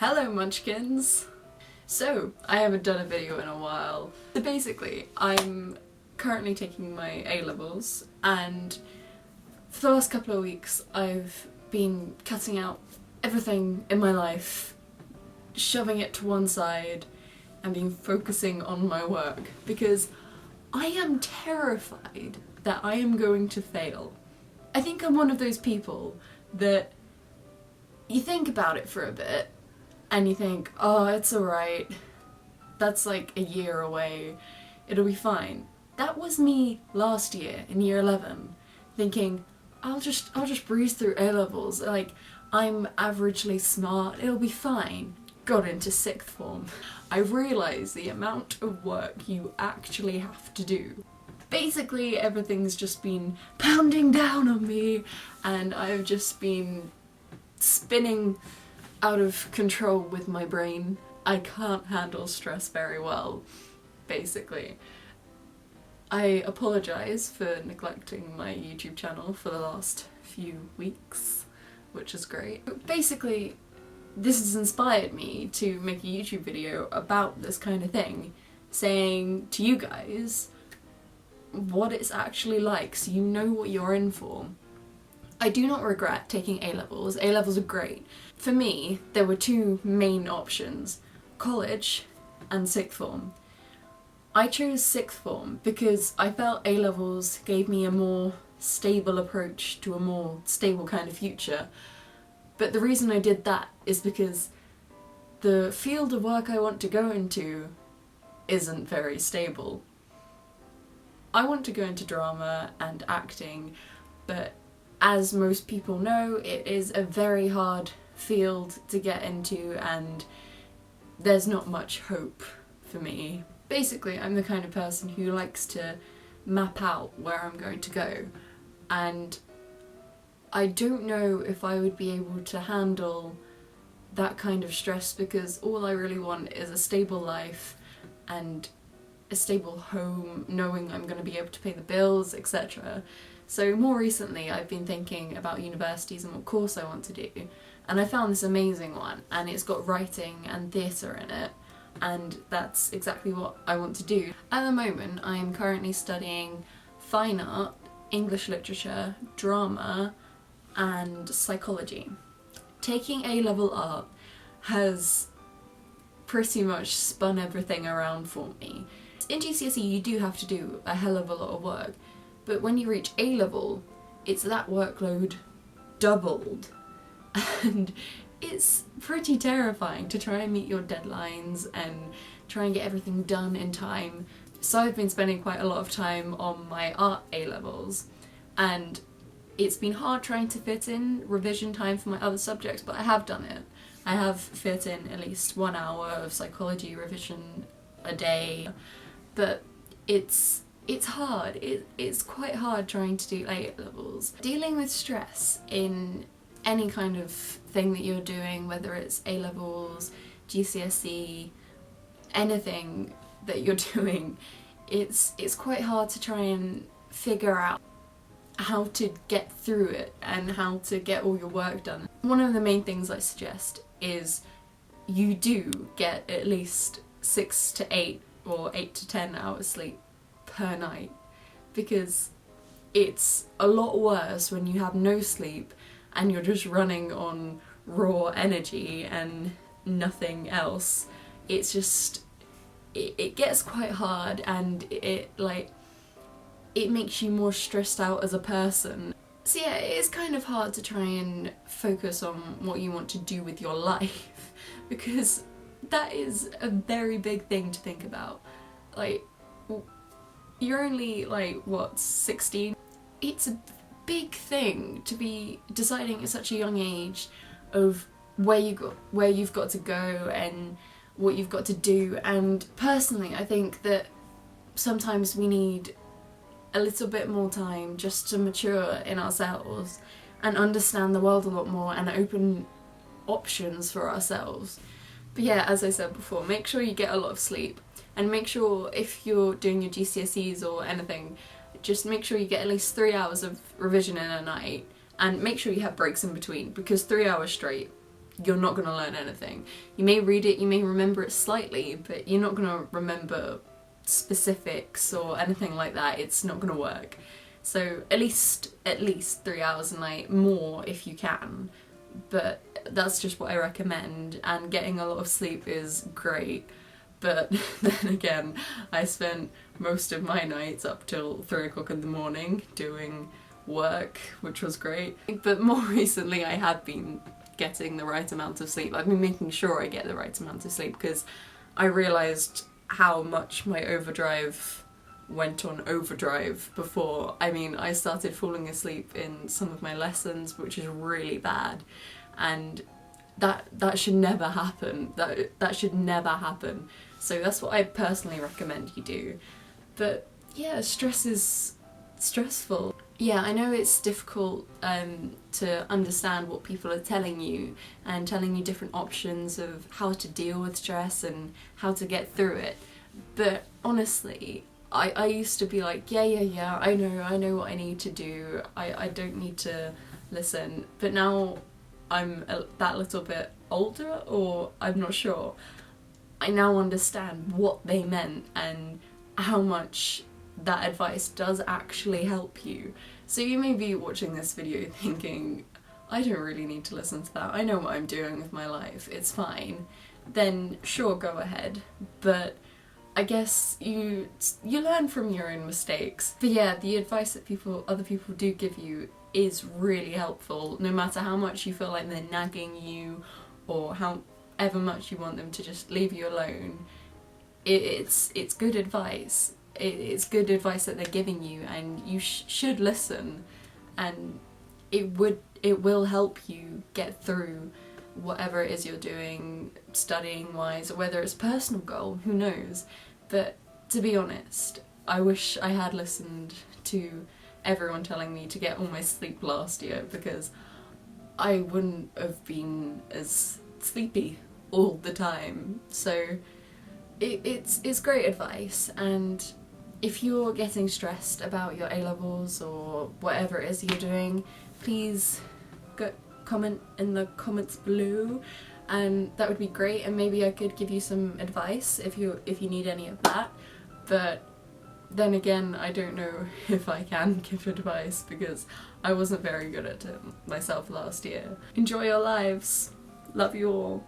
Hello Munchkins! So, I haven't done a video in a while. So basically, I'm currently taking my A-levels and for the last couple of weeks I've been cutting out everything in my life, shoving it to one side and been focusing on my work because I am terrified that I am going to fail. I think I'm one of those people that you think about it for a bit and you think, oh, it's alright, that's like a year away, it'll be fine. That was me last year in year 11, thinking, I'll just breeze through A-levels, like, I'm averagely smart, it'll be fine. Got into 6th form. I realised the amount of work you actually have to do. Basically, everything's just been pounding down on me and I've just been spinning out of control with my brain. I can't handle stress very well, basically. I apologise for neglecting my YouTube channel for the last few weeks, which is great. But basically, this has inspired me to make a YouTube video about this kind of thing, saying to you guys what it's actually like so you know what you're in for. I do not regret taking A-levels. A-levels are great. For me, there were two main options, college and 6th form. I chose 6th form because I felt A-levels gave me a more stable approach to a more stable kind of future. But the reason I did that is because the field of work I want to go into isn't very stable. I want to go into drama and acting, but as most people know, it is a very hard field to get into and there's not much hope for me. Basically, I'm the kind of person who likes to map out where I'm going to go, and I don't know if I would be able to handle that kind of stress because all I really want is a stable life and a stable home, knowing I'm going to be able to pay the bills, etc. So more recently I've been thinking about universities and what course I want to do, and I found this amazing one and it's got writing and theatre in it, and that's exactly what I want to do. At the moment I am currently studying fine art, English literature, drama and psychology. Taking A-level art has pretty much spun everything around for me. In GCSE you do have to do a hell of a lot of work, but when you reach A-level it's that workload doubled and it's pretty terrifying to try and meet your deadlines and try and get everything done in time. So I've been spending quite a lot of time on my art A-levels and it's been hard trying to fit in revision time for my other subjects, but I have done it. I have fit in at least 1 hour of psychology revision a day, but it's hard. It's quite hard trying to do A-levels. Dealing with stress in any kind of thing that you're doing, whether it's A-levels, GCSE, anything that you're doing, it's quite hard to try and figure out how to get through it and how to get all your work done. One of the main things I suggest is you do get at least 6 to 8 or 8 to 10 hours sleep per night, because it's a lot worse when you have no sleep and you're just running on raw energy and nothing else. It's just, it gets quite hard and it makes you more stressed out as a person. So yeah, it is kind of hard to try and focus on what you want to do with your life because that is a very big thing to think about. Like, you're only like, what, 16? It's a big thing to be deciding at such a young age of where you've got to go and what you've got to do, and personally I think that sometimes we need a little bit more time just to mature in ourselves and understand the world a lot more and open options for ourselves. But yeah, as I said before, make sure you get a lot of sleep, and make sure if you're doing your GCSEs or anything, just make sure you get at least 3 hours of revision in a night, and make sure you have breaks in between, because 3 hours straight you're not going to learn anything. You may read it, you may remember it slightly, but you're not going to remember specifics or anything like that. It's not going to work. So at least 3 hours a night, more if you can, but that's just what I recommend. And getting a lot of sleep is great, but then again, I spent most of my nights up till 3 o'clock in the morning doing work, which was great. But more recently I have been getting the right amount of sleep. I've been making sure I get the right amount of sleep because I realised how much my overdrive went on overdrive before. I mean, I started falling asleep in some of my lessons, which is really bad, and that should never happen. That should never happen. So that's what I personally recommend you do. But yeah, stress is stressful. Yeah, I know it's difficult to understand what people are telling you and telling you different options of how to deal with stress and how to get through it. But honestly, I used to be like, yeah, I know what I need to do. I don't need to listen. But now I'm that little bit older, or I'm not sure. I now understand what they meant and how much that advice does actually help you. So you may be watching this video thinking, I don't really need to listen to that, I know what I'm doing with my life, it's fine. Then sure, go ahead, but I guess you learn from your own mistakes. But yeah, the advice that other people do give you is really helpful, no matter how much you feel like they're nagging you or however much you want them to just leave you alone. It's good advice. It's good advice that they're giving you, and you should listen, and it will help you get through whatever it is you're doing, studying wise, or whether it's a personal goal, who knows. But to be honest, I wish I had listened to everyone telling me to get all my sleep last year, because I wouldn't have been as sleepy all the time. So it's great advice, and if you're getting stressed about your A-levels or whatever it is you're doing, please comment in the comments below, and that would be great, and maybe I could give you some advice if you need any of that. But then again, I don't know if I can give advice because I wasn't very good at it myself last year. Enjoy your lives. Love you all.